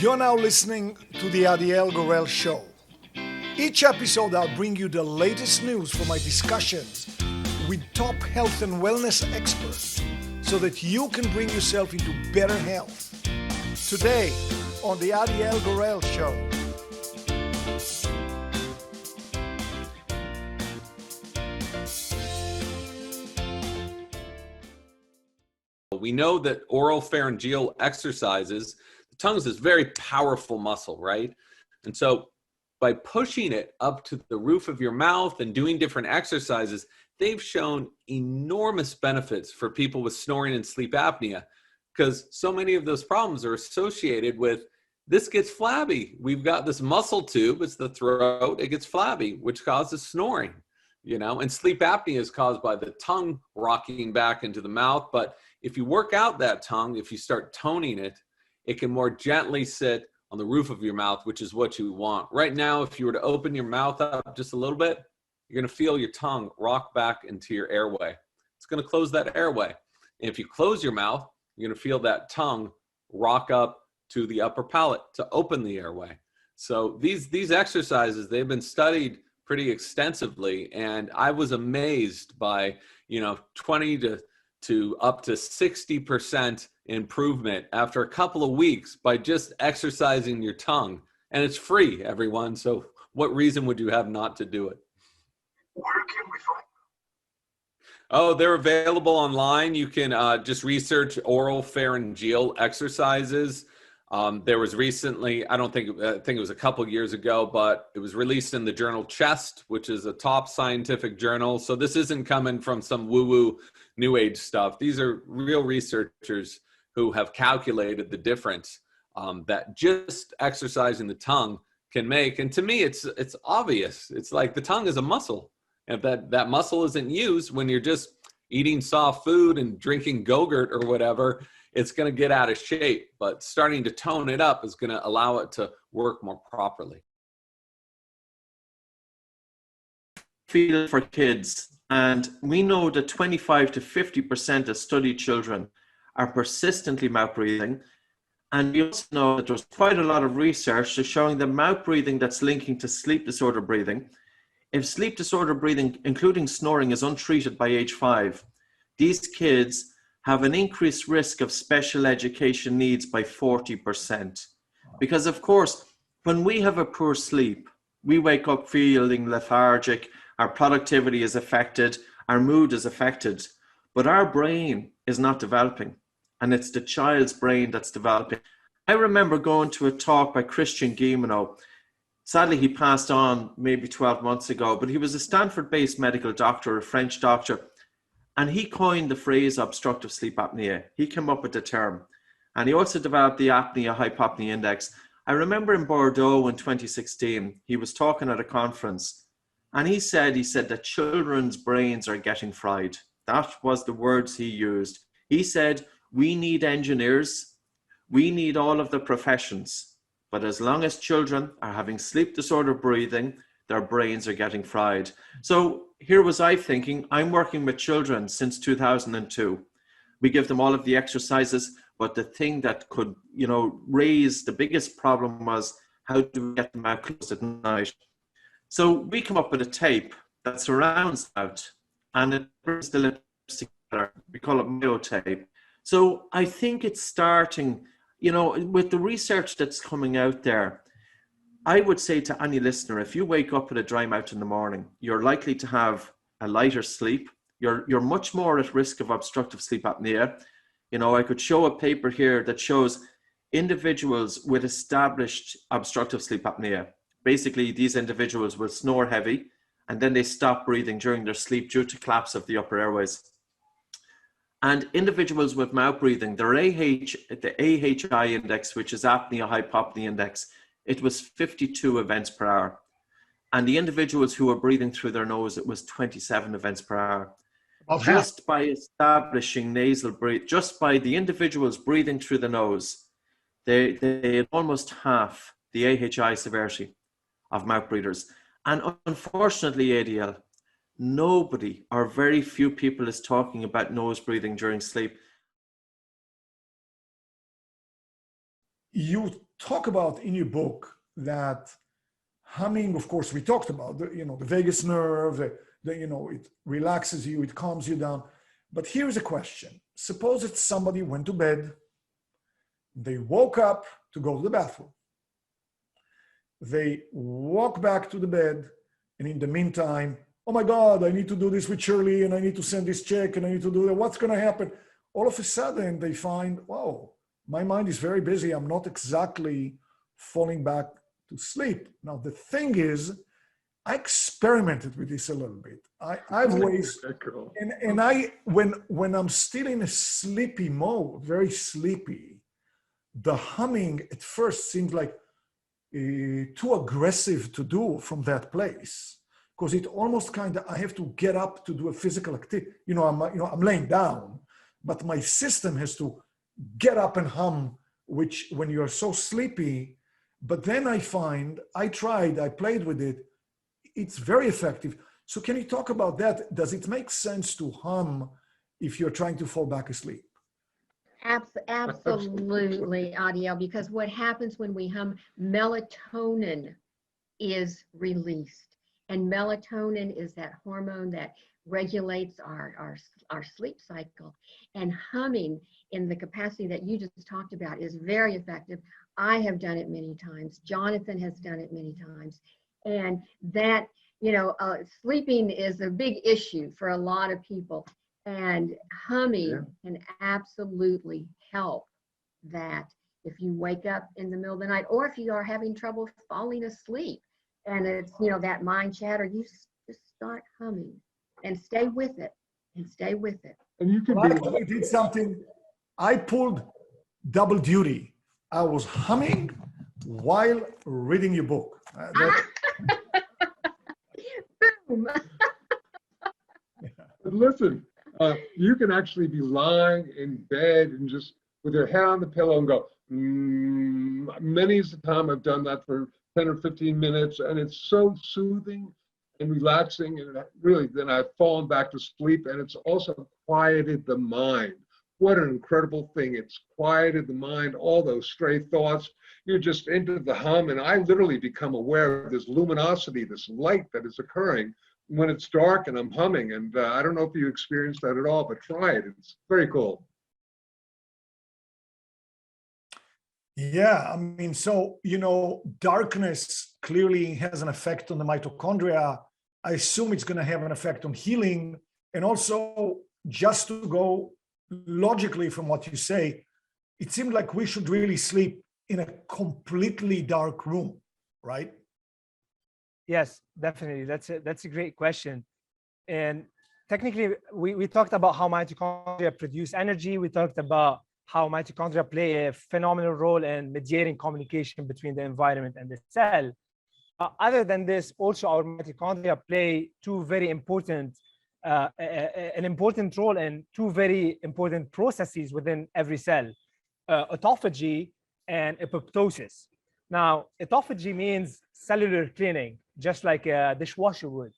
You're now listening to the Adiel Gorel Show. Each episode I'll bring you the latest news from my discussions with top health and wellness experts so that you can bring yourself into better health. Today on the Adiel Gorel Show. We know that oral pharyngeal exercises, the tongue is this very powerful muscle, right? And so by pushing it up to the roof of your mouth and doing different exercises, they've shown enormous benefits for people with snoring and sleep apnea, because so many of those problems are associated with this gets flabby. We've got this muscle tube, it's the throat, it gets flabby, which causes snoring, and sleep apnea is caused by the tongue rocking back into the mouth. But if you work out that tongue, if you start toning it, it can more gently sit on the roof of your mouth, which is what you want. Right now, if you were to open your mouth up just a little bit, you're going to feel your tongue rock back into your airway. It's going to close that airway. And if you close your mouth, you're going to feel that tongue rock up to the upper palate to open the airway. So these exercises, they've been studied pretty extensively, and I was amazed by 20 to up to 60% improvement after a couple of weeks by just exercising your tongue. And it's free, everyone. So what reason would you have not to do it? Where can we find them? Oh, they're available online. You can just research oral pharyngeal exercises. There was recently, I think it was a couple years ago, but it was released in the journal Chest, which is a top scientific journal. So this isn't coming from some woo-woo new age stuff. These are real researchers who have calculated the difference that just exercising the tongue can make. And to me, it's obvious. It's like the tongue is a muscle. And if that muscle isn't used when you're just eating soft food and drinking Go-Gurt or whatever, it's going to get out of shape. But starting to tone it up is going to allow it to work more properly. Field for kids, and we know that 25 to 50% of studied children are persistently mouth breathing. And we also know that there's quite a lot of research showing that mouth breathing that's linking to sleep disorder breathing. If sleep disorder breathing, including snoring, is untreated by age 5, these kids have an increased risk of special education needs by 40%. Because of course, when we have a poor sleep, we wake up feeling lethargic, our productivity is affected, our mood is affected, but our brain is not developing, and it's the child's brain that's developing. I remember going to a talk by Christian Guilleminault. Sadly, he passed on maybe 12 months ago, but he was a Stanford-based medical doctor, a French doctor, and he coined the phrase obstructive sleep apnea. He came up with the term, and he also developed the apnea-hypopnea index. I remember in Bordeaux in 2016, he was talking at a conference, and he said that children's brains are getting fried. That was the words he used. He said, we need engineers, we need all of the professions, but as long as children are having sleep disorder breathing, their brains are getting fried. So here was I thinking, I'm working with children since 2002. We give them all of the exercises, but the thing that could, raise the biggest problem was how do we get them out closed at night? So we come up with a tape that surrounds out and it brings the lips together. We call it myotape. So I think it's starting, with the research that's coming out there. I would say to any listener, if you wake up with a dry mouth in the morning, you're likely to have a lighter sleep. You're much more at risk of obstructive sleep apnea. I could show a paper here that shows individuals with established obstructive sleep apnea. Basically, these individuals will snore heavy and then they stop breathing during their sleep due to collapse of the upper airways. And individuals with mouth breathing, the AHI index, which is apnea-hypopnea index, it was 52 events per hour. And the individuals who were breathing through their nose, it was 27 events per hour. Just by establishing nasal breath, just by the individuals breathing through the nose, they had almost half the AHI severity of mouth breathers. And unfortunately, Adiel, nobody or very few people is talking about nose breathing during sleep. you talk about in your book that humming, of course, we talked about the vagus nerve, it relaxes you, it calms you down. But here's a question. Suppose that somebody went to bed, they woke up to go to the bathroom. They walk back to the bed, and in the meantime, oh my God, I need to do this with Shirley, and I need to send this check, and I need to do that. What's going to happen? All of a sudden, they find, wow, my mind is very busy. I'm not exactly falling back to sleep. Now, the thing is, I experimented with this a little bit. I've always, and when I'm still in a sleepy mode, very sleepy, the humming at first seems like too aggressive to do from that place, because it almost I have to get up to do a physical activity. I'm laying down, but my system has to get up and hum, which when you're so sleepy. But then I played with it. It's very effective. So can you talk about that? Does it make sense to hum if you're trying to fall back asleep? Absolutely, Adiel, because what happens when we hum, melatonin is released. And melatonin is that hormone that regulates our sleep cycle. And humming in the capacity that you just talked about is very effective. I have done it many times. Jonathan has done it many times. And that, sleeping is a big issue for a lot of people. And humming can absolutely help that if you wake up in the middle of the night, or if you are having trouble falling asleep and it's, that mind chatter, you just start humming and stay with it and stay with it. And you can I did something, I pulled double duty. I was humming while reading your book. Boom. But listen, you can actually be lying in bed and just with your head on the pillow and go, many's the time I've done that for 10 or 15 minutes, and it's so soothing and relaxing, and really then I've fallen back to sleep, and it's also quieted the mind. What an incredible thing. It's quieted the mind, all those stray thoughts. You're just into the hum, and I literally become aware of this luminosity, this light that is occurring when it's dark and I'm humming. And I don't know if you experienced that at all, but try it. It's very cool. Yeah, I mean, so, darkness clearly has an effect on the mitochondria. I assume it's going to have an effect on healing. And also, just to go logically from what you say, it seemed like we should really sleep in a completely dark room, right? Yes, definitely. That's a great question. And technically, we talked about how mitochondria produce energy. We talked about how mitochondria play a phenomenal role in mediating communication between the environment and the cell. Other than this, also our mitochondria play an important role in two very important processes within every cell, autophagy and apoptosis. Now, autophagy means cellular cleaning, just like a dishwasher would.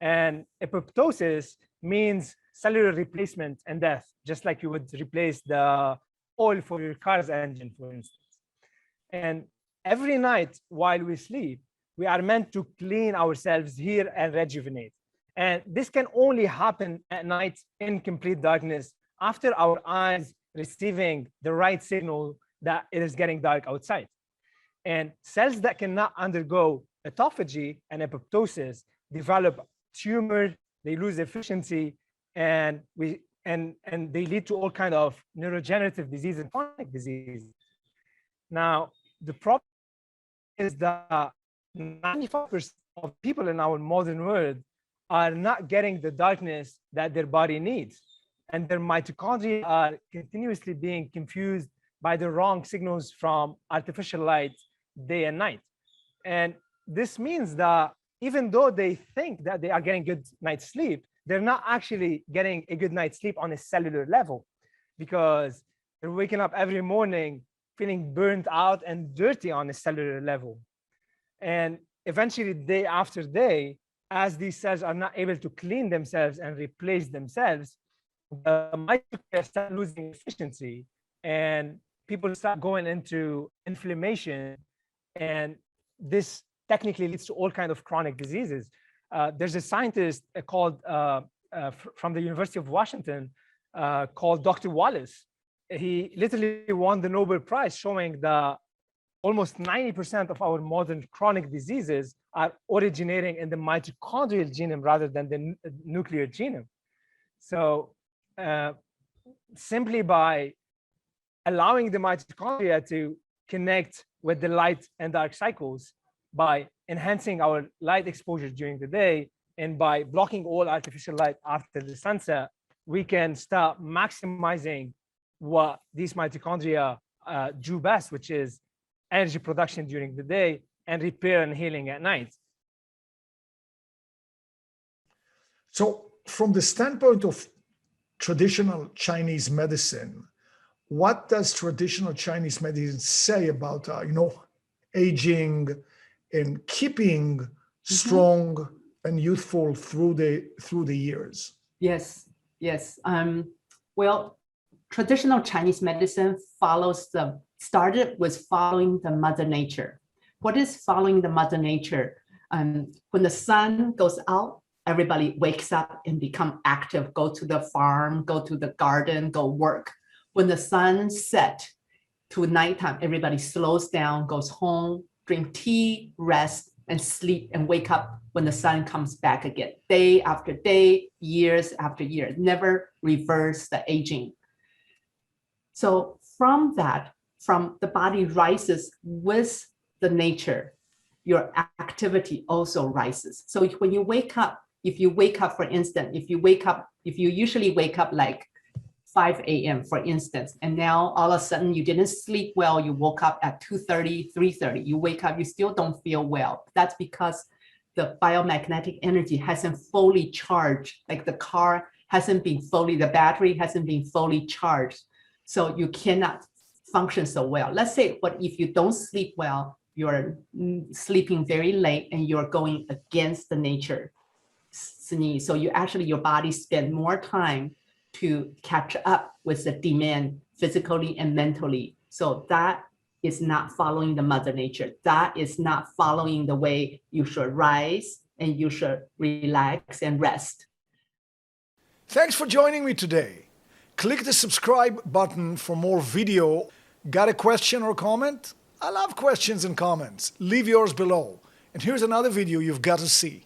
And apoptosis means cellular replacement and death, just like you would replace the oil for your car's engine, for instance. And every night while we sleep, we are meant to clean ourselves here and rejuvenate. And this can only happen at night in complete darkness after our eyes receiving the right signal that it is getting dark outside. And cells that cannot undergo autophagy and apoptosis develop tumor, they lose efficiency, and they lead to all kinds of neurodegenerative disease and chronic disease. Now, the problem is that 95% of people in our modern world are not getting the darkness that their body needs. And their mitochondria are continuously being confused by the wrong signals from artificial light day and night. And this means that even though they think that they are getting good night's sleep, they're not actually getting a good night's sleep on a cellular level, because they're waking up every morning feeling burnt out and dirty on a cellular level. And eventually, day after day, as these cells are not able to clean themselves and replace themselves, the mitochondria start losing efficiency, and people start going into inflammation, and this technically leads to all kinds of chronic diseases. There's a scientist called from the University of Washington called Dr. Wallace. He literally won the Nobel Prize, showing that almost 90% of our modern chronic diseases are originating in the mitochondrial genome rather than the nuclear genome. So simply by allowing the mitochondria to connect with the light and dark cycles, by enhancing our light exposure during the day, and by blocking all artificial light after the sunset, we can start maximizing what these mitochondria do best, which is energy production during the day and repair and healing at night. So from the standpoint of traditional Chinese medicine, what does traditional Chinese medicine say about, aging and keeping strong and youthful through the years? Yes. Well, traditional Chinese medicine started with following the mother nature. What is following the mother nature? When the sun goes out, everybody wakes up and become active, go to the farm, go to the garden, go work. When the sun set to nighttime, everybody slows down, goes home, drink tea, rest, and sleep, and wake up when the sun comes back again. Day after day, years after years, never reverse the aging. So from the body rises with the nature, your activity also rises. So when you wake up, if you wake up, for instance, if you usually wake up like 5 a.m., for instance, and now all of a sudden you didn't sleep well, you woke up at 2:30, 3:30, you wake up, you still don't feel well. That's because the biomagnetic energy hasn't fully charged, like the battery hasn't been fully charged. So you cannot function so well. Let's say, but if you don't sleep well, you're sleeping very late and you're going against the nature. So your body spend more time to catch up with the demand physically and mentally. So that is not following the mother nature. That is not following the way you should rise and you should relax and rest. Thanks for joining me today. Click the subscribe button for more video. Got a question or comment? I love questions and comments. Leave yours below. And here's another video you've got to see.